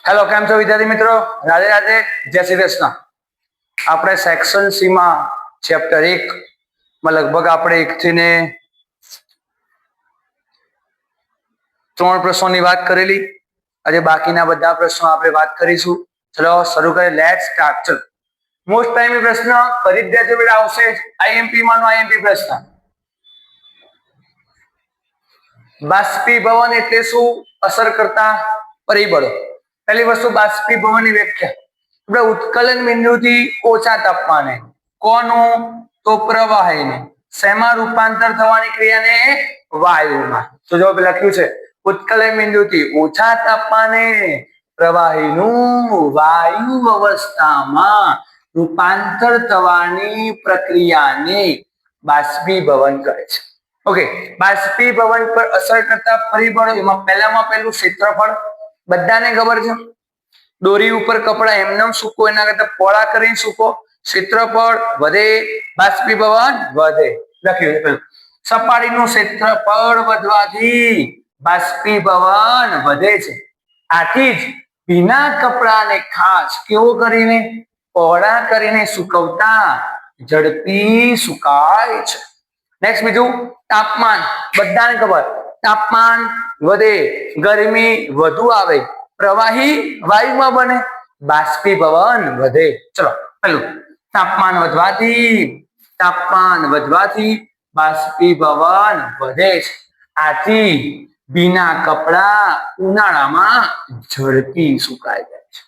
Hello, કેમ છો વિદ્યાર્થી મિત્રો? રાધે રાધે, જય શ્રી કૃષ્ણ. આપણે સેક્શન સી માં ચેપ્ટર 1 માં લગભગ આપણે 1 થી ને 3 પ્રશ્નોની વાત કરેલી. આજે બાકીના બધા પ્રશ્નો આપણે વાત કરીશું. ચલો શરૂ કરીએ. Let's start. ચલો, મોસ્ટ ટાઈમ પ્રશ્ન કરી જ દેજો બેટા, આવશે આઈએમપી માંનો આઈએમપી પ્રશ્ન. બાષ્પીભવન એટલે શું? અસર કરતા પરિબળો. પહેલી વસ્તુ, બાષ્પીભવનની વ્યાખ્યા. આપણે ઉત્કલન બિંદુથી ઓછા તાપમાને કોનું? તો પ્રવાહીને. શેમાં રૂપાંતર થવાની ક્રિયાને? વાયુમાં. તો જો લખ્યું છે ઉત્કલન બિંદુથી ઓછા તાપમાને પ્રવાહીનું વાયુ અવસ્થામાં રૂપાંતર થવાની પ્રક્રિયાને બાષ્પીભવન કહે છે. ઓકે, બાષ્પીભવન પર અસર કરતા પરિબળો. એમાં પહેલું ક્ષેત્રફળ. બધાને ખબર છે, દોરી ઉપર કપડા એમનેમ સૂકો એના કરતા પોળા કરીને સૂકો. ક્ષેત્રફળ વધે, બાષ્પીભવન વધે. લખ્યું છે સપાટીનું ક્ષેત્રફળ વધવાથી બાષ્પીભવન વધે છે. આથી જ ભીના કપડાને ખાસ કેવો કરીને? પોળા કરીને સુકવતા ઝડપી સુકાય છે. નેક્સ્ટ બીજું, તાપમાન. બધાને ખબર, તાપમાન વધે, ગરમી વધુ આવે, પ્રવાહી વાયુમાં બને, બાષ્પીભવન વધે. ચલો, પહેલું તાપમાન વધવાથી બાષ્પીભવન વધે છે. આથી ભીના કપડા ઉનાળામાં ઝડપી સુકાઈ જાય છે.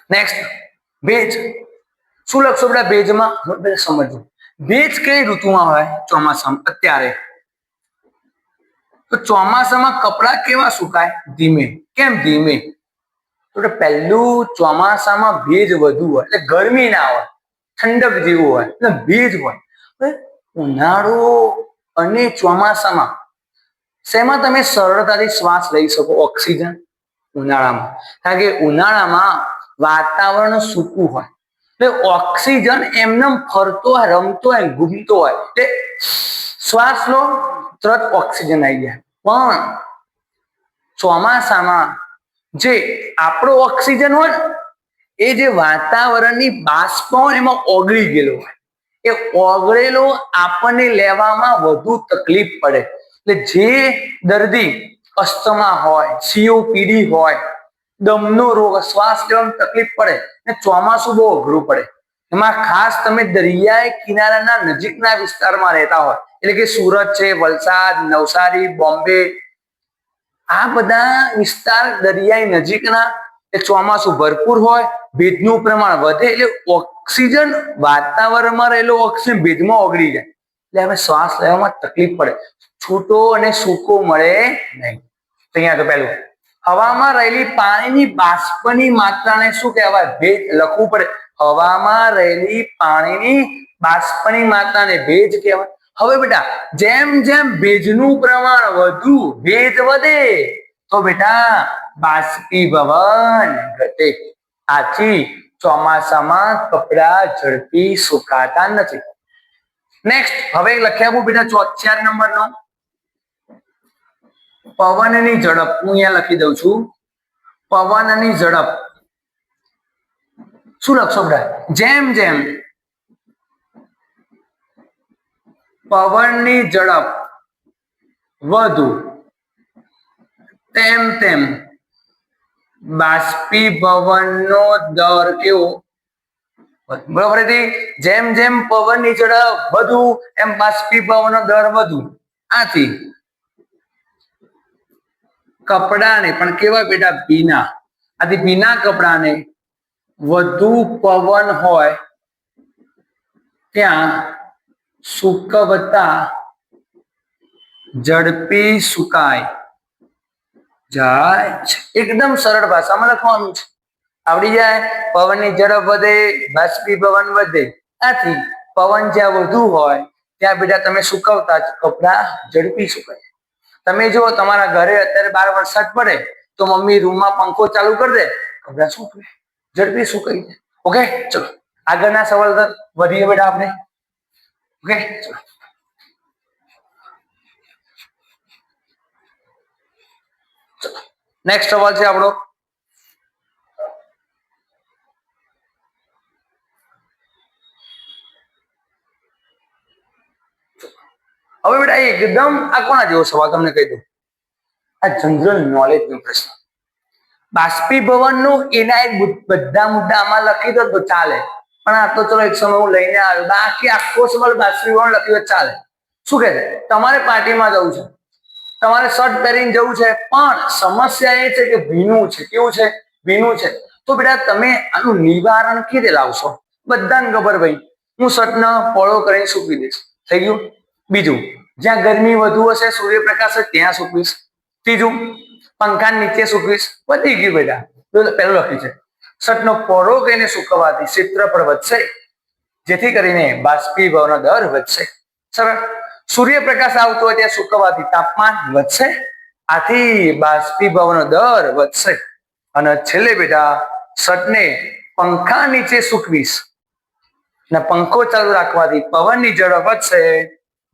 નેક્સ્ટ, ભેજ. શું લખશો બેટા ભેજમાં? સમજો, ભેજ કઈ ઋતુમાં હોય? ચોમાસામાં. અત્યારે તો ચોમાસામાં કપડા કેવા સુકાય? ધીમે. કેમ ધીમે? તો પહેલું, ચોમાસામાં ભેજ વધુ હોય એટલે ગરમી ના હોય, ઠંડક જેવું હોય એટલે ભેજ હોય. ઉનાળો અને ચોમાસામાં શેમાં તમે સરળતાથી શ્વાસ લઈ શકો? ઓક્સિજન. ઉનાળામાં, કારણ કે ઉનાળામાં વાતાવરણ સૂકું હોય એટલે ઓક્સિજન એમને ફરતો હોય, રમતો હોય, ઘૂમતો હોય એટલે શ્વાસ લો તરત ઓક્સિજન આવી જાય. પણ ચોમાસામાં જે આપણો ઓક્સિજન હોય ને, એ જે વાતાવરણની બાષ્પ હોય એમાં ઓગળી ગયેલો હોય. એ ઓગળેલો આપણને લેવામાં વધુ તકલીફ પડે. એટલે જે દર્દી અસ્થમા હોય, COPD હોય, દમનો રોગ, શ્વાસ લેવામાં તકલીફ પડે ને ચોમાસું બહુ અઘરું પડે. એમાં ખાસ તમે દરિયાઈ કિનારાના નજીકના વિસ્તારમાં રહેતા હોય, એટલે કે સુરત છે, વલસાડ, નવસારી, બોમ્બે, આ બધા વિસ્તાર દરિયાઈ નજીકના, એ ચોમાસું ભરપૂર હોય, ભેજનું પ્રમાણ વધે એટલે ઓક્સિજન વાતાવરણમાં રહેલો ઓક્સિજન ભેજમાં ઓગળી જાય એટલે હવે શ્વાસ લેવામાં તકલીફ પડે. છૂટો અને સૂકો મળે નહીં. તો અહીંયા તો પહેલું, હવામાં રહેલી પાણીની બાષ્પની માત્રાને શું કહેવાય? ભેજ. લખવું પડે, હવામાં રહેલી પાણીની બાષ્પની માત્રાને ભેજ કહેવાય. હવે બેટા જેમ જેમ ભેજનું પ્રમાણ વધુ, ભેજ વધે તો બેટા બાષ્પીભવન ઘટે. આથી ચોમાસામાં કપડા ઝડપી સુકાતા નથી. નેક્સ્ટ, હવે લખી આપું બેટા 4 નંબરનો, પવનની ઝડપ. હું અહીંયા લખી દઉં છું, પવનની ઝડપ. શું લખશો બેટા? જેમ જેમ પવનની ઝડપ વધુ તેમ તેમ બાષ્પીભવનનો દર કેવો? બરાબર હતી. જેમ જેમ પવનની ઝડપ વધુ એમ બાષ્પીભવનનો દર વધુ. આથી કપડાને પણ કેવા બેટા? ભીના. આથી ભીના કપડાને વધુ પવન હોય ત્યાં સુકવતા ઝડપી સુકાય જાય છે. એકદમ સરળ ભાષામાં લખવાનું છે, આવડી જાય. પવનની ઝડપ વધે, બાષ્પીભવન વધે. આથી પવન જ્યાં વધુ હોય ત્યાં બેટા તમે સુકવતા કપડા ઝડપી સુકાય. તમે જો તમારા ઘરે અત્યારે બહાર વરસાદ પડે તો મમ્મી રૂમમાં પંખો ચાલુ કરી દે, કપડા સુકાય, ઝડપી સુકાઈ જાય. ઓકે, ચલો આગળના સવાલ વધીએ બેટા આપણે. ઓકે, ચલો. નેક્સ્ટ સવાલ છે આપણો, હવે બેટા એકદમ આ કોના જેવો સવાલ તમને કહી દઉં, આ જનરલ નોલેજ નો પ્રશ્ન. બાષ્પીભવનનું એના એક બધા મુદ્દા આમાં લખી દો તો ચાલે, પણ આ તો ચલો એક સમય હું લઈને આવ્યો, બાકી આખો સવાલ બાષ્પીભવન લખ્યું તો ચાલે. શું કહે છે, તમારે પાર્ટીમાં જવું છે, તમારે શર્ટ પહેરીને જવું છે, પણ સમસ્યા એ છે કે ભીનું છે. કેવું છે? ભીનું છે. તો બેટા તમે આનું નિવારણ કેવી રીતે લાવશો? બધાને ખબર ભાઈ, હું શર્ટનો પોળો કરીને સૂકવી દઈશ, થઈ ગયું. બીજું, જ્યાં ગરમી વધુ હશે, સૂર્યપ્રકાશ હોય ત્યાં સૂકવીશ. ત્રીજું, પંખા નીચે સૂકવીશ. વધી ગયું બેટા. પહેલું લખ્યું છે શર્ટનો પોળો કરીને સૂકવવાથી ક્ષેત્રફળ વધશે, જેથી કરીને બાષ્પીભવનનો દર વધશે. સરળ. સૂર્યપ્રકાશ આવતો હોય ત્યાં સૂકવવાથી તાપમાન વધશે, આથી બાષ્પીભવનનો દર વધશે. અને છેલ્લે બેટા શર્ટને પંખા નીચે સૂકવીશ ને પંખો ચાલુ રાખવાથી પવનની ઝડપ વધશે,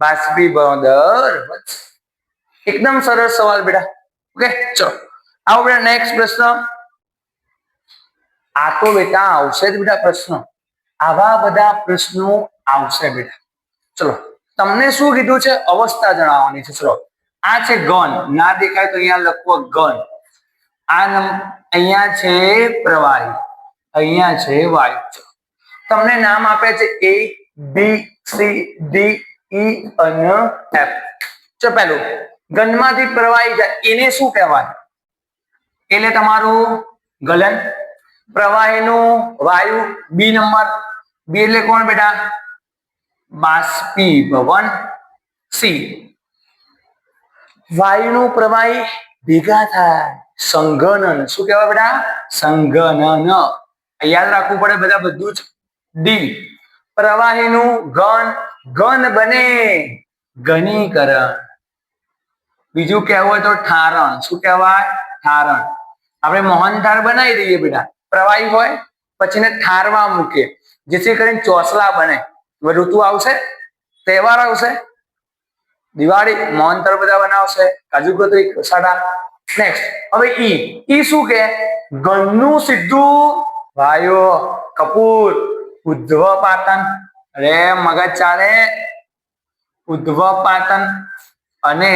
બાષ્પીભવન દર વધશે. એકદમ સરળ સવાલ બેટા. ઓકે, ચલો આવો બેટા નેક્સ્ટ પ્રશ્ન. આ તો બેટા આવશે જ બેટા પ્રશ્ન, આવા બધા પ્રશ્નો આવશે બેટા. ચલો તમને શું કીધું છે? અવસ્થા જણાવવાની છે. ચલો આ છે ઘન, ના દેખાય તો અહીંયા લખવો ઘન. અહીંયા છે પ્રવાહી, અહીંયા છે વાયુ. તમને નામ આપે છે A B C D E અને F. ચલો પહેલું, ઘનમાંથી પ્રવાહી જાય એને શું કહેવાય? એટલે તમારું ગલન. પ્રવાહીનું વાયુ બી નંબર. બી એટલે કોણ બેટા? બાષ્પીભવન. સી, વાયુનું પ્રવાહી ભેગા થાય, સંઘનન. શું કહેવાય બેટા? સંઘનન. યાદ રાખવું પડે બધા બધું જ. ડી, પ્રવાહીનું ઘન, ઘન બને, ઘનીકરણ. બીજું કહેવું હોય તો ઠારણ. શું કહેવાય? ઠારણ. આપણે મોહનથાળ બનાવી દઈએ બેટા, પ્રવાહી હોય પછી ને ઠારવા મૂકીએ, જેથી કરીને ચોસલા બને. ઋતુ આવશે, તહેવાર આવશે, દિવાળી, મોહનથાળ બધા બનાવશે, કાજુ કતરી, કસાટા. નેક્સ્ટ, હવે ઈ શું કે? ઘનનું સીધું વાયુ, કપૂર, ઉધ્વપાતન. અરે મગજ ચાલે. ઉધ્વપાતન. અને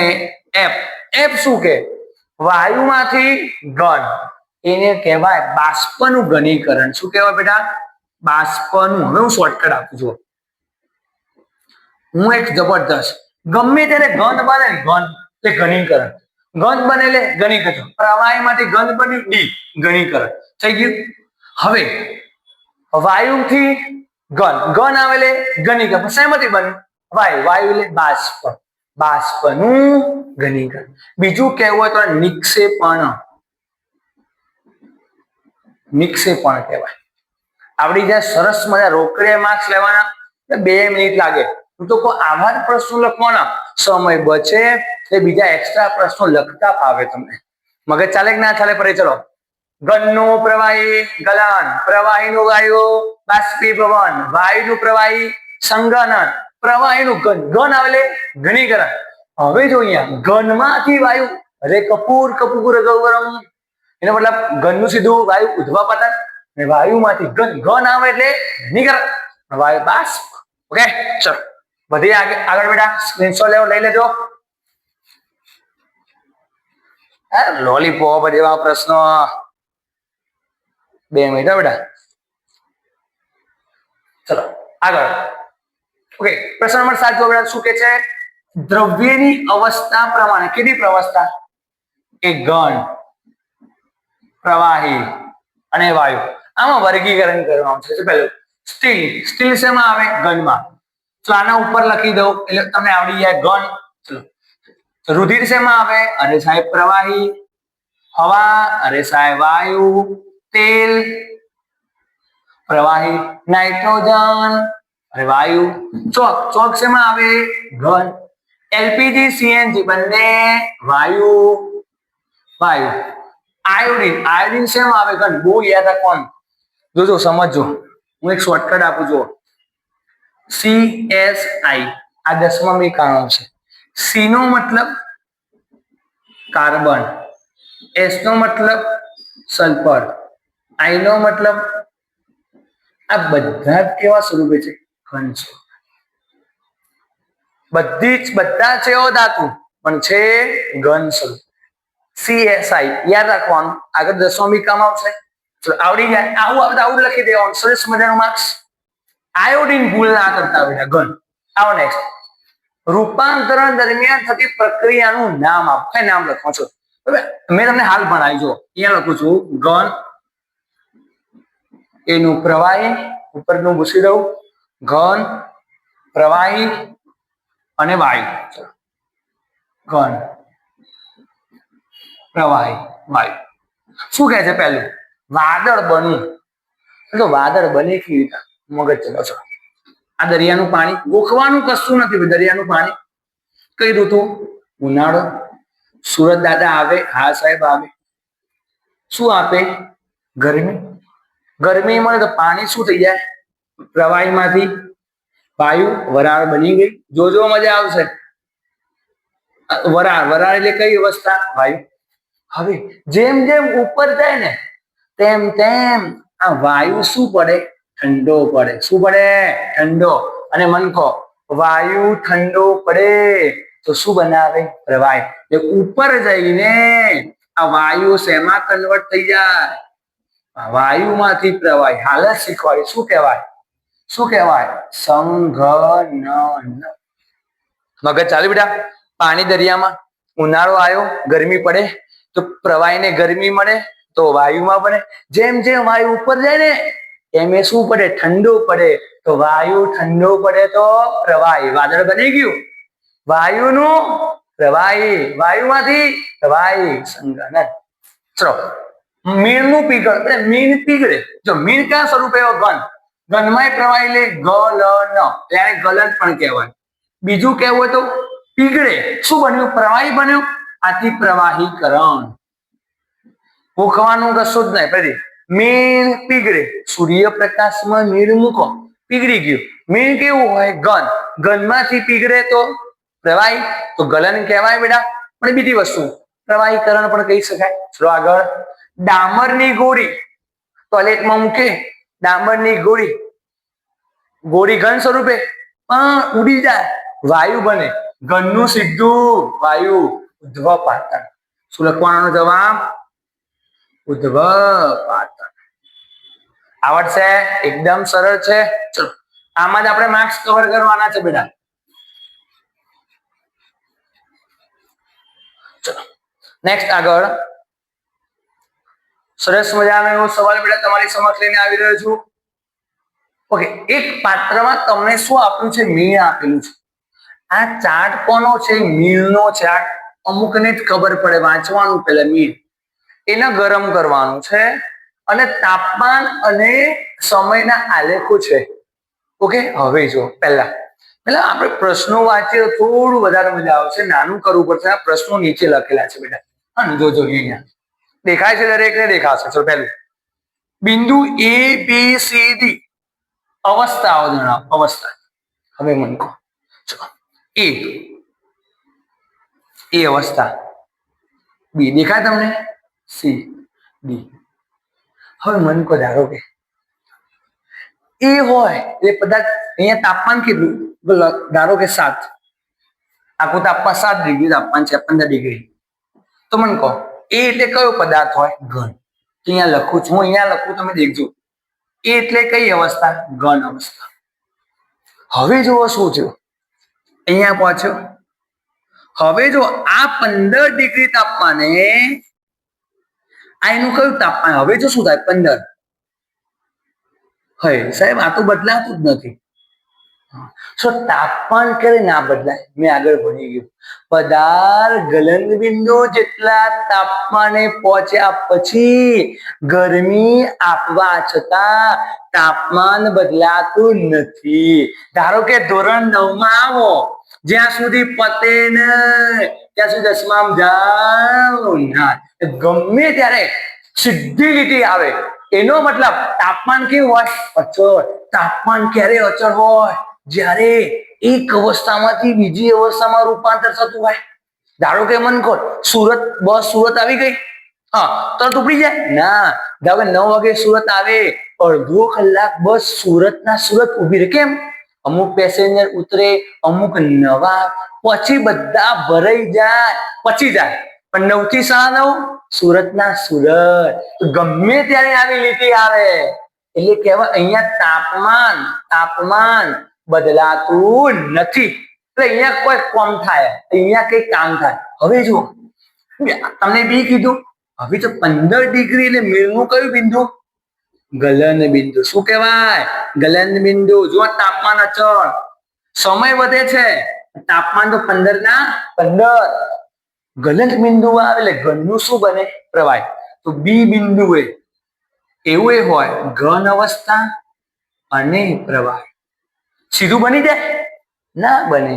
એફ, એફ શું કે? વાયુમાંથી ઘન, એને કહેવાય બાષ્પનું ઘનીકરણ. શું કહેવાય બેટા? બાષ્પનું. હવે હું શોર્ટકટ આપું છું. હું એક જબરદસ્ત, ગમે ત્યારે ઘન બને, ઘન એટલે ઘનીકરણ, ઘન બને એટલે ઘનીકરણ. પ્રવાહીમાંથી ઘન બન્યું, ડી, ઘનીકરણ. થઈ ગયું. હવે વાયુથી ઘન, ઘન આવે એટલે ઘનીકરણ. શેમાંથી બન્યું? વાયુ, વાયુ એટલે બાષ્પ, બાષ્પનું ઘનીકરણ. બીજું કહેવું હોય તો નિક્ષેપણ. નિક્ષેપણ કહેવાય. આવડી જાય. સરસ મજા. રોકડિયા માર્ક્સ લેવાના, 2 મિનિટ લાગે. હું તો કોઈ આવા જ પ્રશ્નો લખવાના, સમય બચે એ બીજા એક્સ્ટ્રા પ્રશ્નો લખતા ફાવે તમને. મગજ ચાલે કે ના ચાલે? પર ચલો, ઘનનું પ્રવાહી ગલન, પ્રવાહીનું વાયુ બાષ્પીભવન, વાયુનું પ્રવાહી સંઘનન, પ્રવાહીનું ઘન, ઘન આવે ઘનીકરણ. હવે જો અહીંયા ઘનમાંથી વાયુ, અરે કપૂર, કપૂર ગૌરમ, એનો મતલબ ઘનનું સીધું વાયુ ઉધ્વપાતન, અને વાયુમાંથી ઘન, ઘન આવે એટલે ઘનીકરણ, વાયુ બાષ્પ. ઓકે, ચલો બધી આગળ બેટા સ્ક્રીનશોટ લઈ લેજો. લોલીપોપ જેવા પ્રશ્નો. 2 મિનિટ બેટા. ચલો આગળ. ઓકે, પ્રશ્ન નંબર 7 જો બેટા શું કે છે? દ્રવ્યની અવસ્થા પ્રમાણે કેટલી અવસ્થા? એક ઘન, પ્રવાહી અને વાયુ. આમાં વર્ગીકરણ કરવાનું છે. પહેલું સ્ટીલ. સ્ટીલ શેમાં આવે? ઘનમાં. તો આના ઉપર લખી દઉં એટલે તમને આવડી જાય. ઘન. ચલો, રુધિર શેમાં આવે? અરે સાહેબ પ્રવાહી. હવા, અરે સાહેબ વાયુ. તેલ, પ્રવાહી. નાઇટ્રોજન, અરે વાયુ. ચોક, ચોક શેમાં આવે? ઘન. એલપીજી, સીએનજી બંને વાયુ, વાયુ. આયોડિન, આયોડિન શેમાં આવે? ઘન. બહુ યાદ રાખવાનું. જોજો સમજજો, હું એક શોર્ટકટ આપું છું. CSI, આ 10મા મી કાણું છે. સી નો મતલબ કાર્બન, એસ નો મતલબ સલ્ફર, આઈ નો મતલબ, આ બધા કેવા સ્વરૂપે છે? ઘન છે. બધા છે એવો ધાતુ પણ છે ઘન સ્વરૂપ. CSI યાદ રાખવાનું, આગળ 10મી કામ આવશે. આવડી જાય આવું લખી દેવાનું, સરસ મજાનું માર્ક્સ. આયોડીન ભૂલ ના કરતા બેટા. ઘન. આવો નેક્સ્ટ. રૂપાંતરણ દરમિયાન થતી પ્રક્રિયાનું નામ આપો. કઈ નામ લખો છો? મેં તમને હાલ ભણાવી, જો અહીંયા લખું છું ઘન, એનું પ્રવાહી ઉપરનું ભૂસી દઉં, ઘન, પ્રવાહી અને વાયુ. ઘન, પ્રવાહી, વાયુ. શું કહે છે પહેલું? વાદળ બનવું. તો વાદળ બને કેવી રીતે? મગજ ચલો છો. આ દરિયાનું પાણી ગોખવાનું કશું નથી. દરિયાનું પાણી કઈ ઋતુ? ઉનાળો. સુરત દાદા આવે? હા સાહેબ આવે. શું આપે? ગરમી. ગરમી મળે તો પાણી શું થઈ જાય? પ્રવાહીમાંથી વાયુ, વરાળ બની ગઈ. જોજો મજા આવશે. વરાળ એટલે કઈ અવસ્થા? વાયુ. હવે જેમ જેમ ઉપર જાય ને તેમ તેમ આ વાયુ શું પડે? ઠંડો પડે. શું પડે? ઠંડો. અને મનકો વાયુ ઠંડો પડે તો શું બનાવે? પ્રવાહી. ઉપર જઈને આ વાયુ શેમાં કન્વર્ટ થઈ જાય? વાયુમાંથી પ્રવાહી. હાલત શીખવાડી. શું કહેવાય? શું કહેવાય? સંઘનન. મગજ ચાલે બેટા. પાણી દરિયામાં, ઉનાળો આવ્યો, ગરમી પડે તો પ્રવાહીને ગરમી મળે તો વાયુમાં બને. જેમ જેમ વાયુ ઉપર જાય ને એમ એ શું પડે? ઠંડુ પડે. તો વાયુ ઠંડુ પડે તો પ્રવાહી. વાદળ બની ગયું. વાયુનું પ્રવાહી, વાયુમાંથી પ્રવાહી. સંઘનન. ચલો, મીણનું પીગળ. મીણ પીગળે. જો મીણ ક્યાં સ્વરૂપે? ઘન. ઘનમાં પ્રવાહી લે ગલન. તેને ગલન પણ કહેવાય. બીજું કહેવું હોય તો પીગળે. શું બન્યું? પ્રવાહી બન્યું. આથી પ્રવાહીકરણ. મૂકવાનું કશું જ નહીં. પછી મીણ પીગળે. સૂર્યપ્રકાશમાં મીણ મૂકો, પીગળી ગયું. મીણ કેવું હોય? ઘન. ઘનમાંથી પીગળે તો પ્રવાહી, તો ગલન કહેવાય બેટા. પણ બીજી વસ્તુ પ્રવાહીકરણ પણ કહી શકાય. ચલો આગળ. ડામરની ગોળી ટોયલેટમાં મૂકે. ડામરની ગોળી, ગોળી ઘન સ્વરૂપે પણ ઉડી જાય, વાયુ બને. ઘનનું સીધું વાયુ. ઉધ્વપાતન. શું લખવાનો જવાબ? ઉધ્વપાતન. આવડશે? એકદમ સરળ છે. ચલો, આમાં જ આપણે માર્ક્સ કવર કરવાના છે બેટા. ચલો નેક્સ્ટ આગળ. સરસ મજાનો એવો સવાલ બેટા તમારી સમક્ષ લઈને આવી રહ્યો છું. ઓકે, એક પાત્રમાં તમને શું આપ્યું છે? મીણ આપેલું છે. આ ચાર્ટ કોનો છે? મીણનો છે. આ અમુકને જ ખબર પડે, વાંચવાનું પહેલા. મીણ એને ગરમ કરવાનું છે અને તાપમાન અને સમયના આલેખો છે. ઓકે, હવે જો પહેલા આપણે પ્રશ્નો વાંચીએ તો થોડું વધારે મજા આવશે. નાનું કરવું પડશે. આ પ્રશ્નો નીચે લખેલા છે બેટા. હા, જોજો અહીંયા દેખાય છે, દરેકને દેખાશે. ચલો પહેલું બિંદુ ABCD અવસ્થાઓ જણાવો. અવસ્થા. હવે મને કહો. ચલો, એ અવસ્થા. બી દેખાય તમને? C, D. હવે મન કો ધારો કે એ હોય એ પદાર્થ. અહીંયા તાપમાન કેટલું? ધારો કે 7. આખું તાપમાન 7 ડિગ્રી તાપમાન છે, 15 ડિગ્રી. તો મને કહો એ એટલે કયો પદાર્થ હોય? ઘન. અહીંયા લખું છું, અહીંયા લખું, તમે દેખજો. એ એટલે કઈ અવસ્થા? ઘન અવસ્થા. હવે જુઓ શું થયું. અહીંયા પહોંચ્યો. હવે જો આ 15 ડિગ્રી તાપમાને આ એનું કયું તાપમાન? હવે જો શું થાય? 15. હે સાહેબ, આ તો બદલાતું જ નથી. તાપમાન ક્યારે ના બદલાય? મેં આગળ ભણી ગયું. પદાર્થ ગલન બિંદુ જેટલા તાપમાને પહોંચ્યા પછી ગરમી આપવા છતાં તાપમાન બદલાતું નથી. ધારો કે ધોરણ 9 માં આવો, જ્યાં સુધી પતે ને ત્યાં સુધી 10માં જાઓ ના, ગમે ત્યારે સીધી લીટી આવે. એનો મતલબ તાપમાન કેવું હોય? અચળ. તાપમાન ક્યારે અચળ હોય? જ્યારે એક અવસ્થામાંથી બીજી અવસ્થામાં રૂપાંતર થતું હોય. ધારો કે મન કહો બસ સુરત આવી ગઈ, હા, તરત ઉપડી જાય ના. ધારો કે 9 વાગે સુરત આવે, અડધો કલાક બસ સુરત ઉભી રહે. કેમ? અમુક પેસેન્જર ઉતરે, અમુક નવા, પછી બધા ભરાઈ જાય, પછી જાય. પણ 9 થી 9:30 સુરતના સુરત, ગમે ત્યારે આવી લીટી આવે. એટલે કહેવાય અહીંયા તાપમાન બદલાતું નથી. એટલે અહીંયા કોઈ કામ થાય, અહીંયા કઈ કામ થાય. હવે જુઓ, તમને બી કીધું, હવે તો 15 ડિગ્રી એટલે મીણનું કયું બિંદુ? ગલન બિંદુ. શું કહેવાય? ગલન બિંદુ. જો તાપમાન અચળ, સમય વધે છે, તાપમાન તો 15 ગલન બિંદુ આવે એટલે ઘનનું શું બને? પ્રવાહી. તો બી બિંદુ એવું હોય, ઘન અવસ્થા અને પ્રવાહી. સીધું બની જાય? ના બને.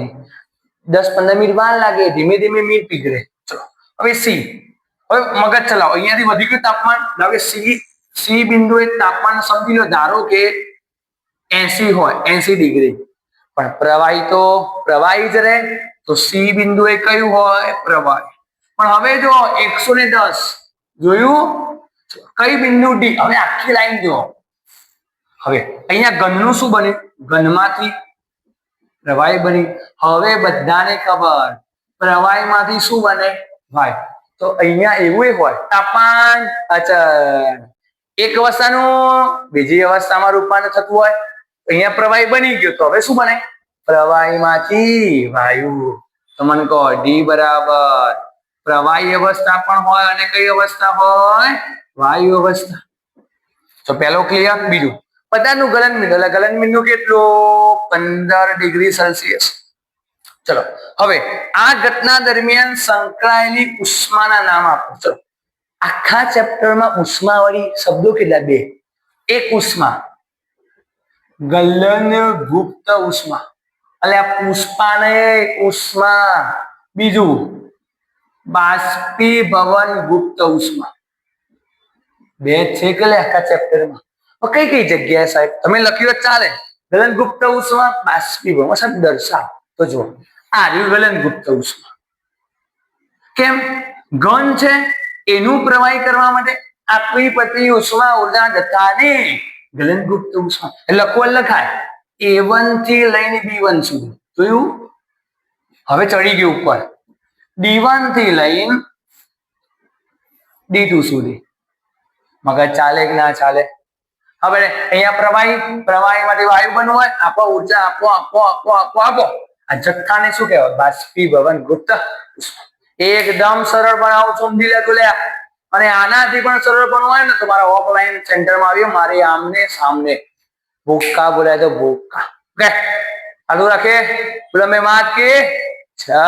10-15 મિનિટ વાર લાગે, ધીમે ધીમે મીટ પીગળે. ચલો હવે સી. હવે મગજ ચલાવો. અહીંયાથી વધી ગયું તાપમાન. હવે સી બિંદુ એ તાપમાન સમજી લો, ધારો કે 80 હોય, 80 ડિગ્રી. પણ પ્રવાહી તો પ્રવાહી જ રહે. તો સી બિંદુ એ કયું હોય? પ્રવાહી. પણ હવે જો 110 જોયું, કઈ બિંદુ ડી. હવે આખી લાઈન જો. હવે અહીંયા ઘનનું શું બને? ઘનમાંથી પ્રવાહી બની. હવે બધાને ખબર, પ્રવાહીમાંથી શું બને? વાયુ. તો અહીંયા એવું હોય, તાપમાન અચળ, એક અવસ્થાનું બીજી અવસ્થામાં રૂપાંતર થતું હોય. અહીંયા પ્રવાહી બની ગયો, તો હવે શું બને? પ્રવાહીમાંથી વાયુ. તો મને કહો ડી બરાબર પ્રવાહી અવસ્થા પણ હોય અને કઈ અવસ્થા હોય? વાયુ અવસ્થા. તો પહેલો ક્લિયર. બીજું, બધાનું ગલન બિંદુ. એટલે ગલન બિંદુ કેટલું? 15 ડિગ્રી સેલ્સિયસ. ચલો હવે આ ઘટના દરમિયાન સંકળાયેલી ઉષ્માના નામ આપો. ચલો, આખા ચેપ્ટરમાં ઉષ્માવાળી શબ્દો કેટલા? 2. એક ઉષ્મા, ગલન ગુપ્ત ઉષ્મા. એટલે આ પુષ્પાને ઉષ્મા. બીજું, બાષ્પીભવન ગુપ્ત ઉષ્મા. 2 છે કે આખા ચેપ્ટરમાં? કઈ કઈ જગ્યાએ સાહેબ? તમે લખ્યું ચાલે. ગલન ગુપ્ત ઉષ્મા, બાષ્પીભવન. સાહેબ દર્શાવ તો જુઓ. આ રહ્યું ગલન ગુપ્ત ઉષ્મા. કેમ? ઘન છે, એનું પ્રવાહી કરવા માટે આપણી પતલી ઉષ્મા ઉર્જા જથ્થાને ગલન ગુપ્ત ઉષ્મા. લખાય A1 થી લઈને B1 સુધી. જોયું? હવે ચડી ગયું ઉપર. D1 થી લઈને D2 સુધી. મગજ ચાલે કે ના ચાલે? હવે અહીંયા પ્રવાહીમાંથી વાયુ બનવું હોય, આપો ઉર્જા, આપો. આ જથ્થાને શું કહેવાય? બાષ્પીભવન ગુપ્ત ઉષ્મા. એકદમ સરળ બનાવું, સમજી લે તો લે. અને આનાથી પણ સરળ બનવું હોય ને તો મારા ઓફલાઈન સેન્ટરમાં આવ્યો, મારી આમને સામને. ભૂક્કા બોલાય તો ભૂક્કા. ઓકે, ચાલુ રાખે. બોલો મેં માત કી જય.